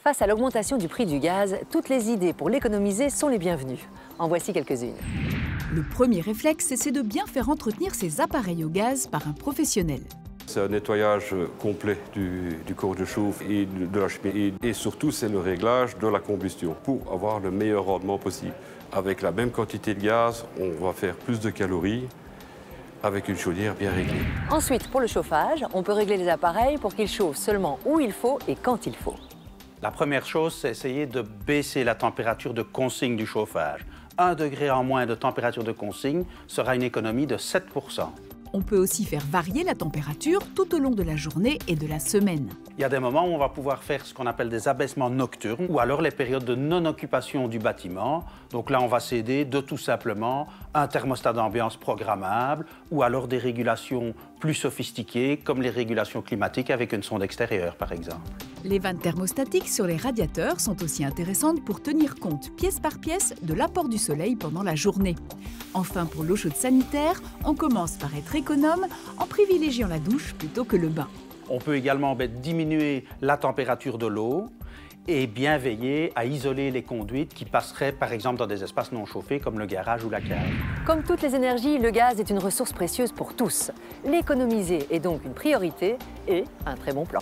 Face à l'augmentation du prix du gaz, toutes les idées pour l'économiser sont les bienvenues. En voici quelques-unes. Le premier réflexe, c'est de bien faire entretenir ces appareils au gaz par un professionnel. C'est un nettoyage complet du corps de chauffe et de la cheminée. Et surtout, c'est le réglage de la combustion pour avoir le meilleur rendement possible. Avec la même quantité de gaz, on va faire plus de calories avec une chaudière bien réglée. Ensuite, pour le chauffage, on peut régler les appareils pour qu'ils chauffent seulement où il faut et quand il faut. La première chose, c'est essayer de baisser la température de consigne du chauffage. 1 degré en moins de température de consigne sera une économie de 7%. On peut aussi faire varier la température tout au long de la journée et de la semaine. Il y a des moments où on va pouvoir faire ce qu'on appelle des abaissements nocturnes ou alors les périodes de non-occupation du bâtiment. Donc là, on va s'aider de tout simplement un thermostat d'ambiance programmable ou alors des régulations plus sophistiquées comme les régulations climatiques avec une sonde extérieure, par exemple. Les vannes thermostatiques sur les radiateurs sont aussi intéressantes pour tenir compte, pièce par pièce, de l'apport du soleil pendant la journée. Enfin, pour l'eau chaude sanitaire, on commence par être économe en privilégiant la douche plutôt que le bain. On peut également diminuer la température de l'eau et bien veiller à isoler les conduites qui passeraient par exemple dans des espaces non chauffés comme le garage ou la cave. Comme toutes les énergies, le gaz est une ressource précieuse pour tous. L'économiser est donc une priorité et un très bon plan.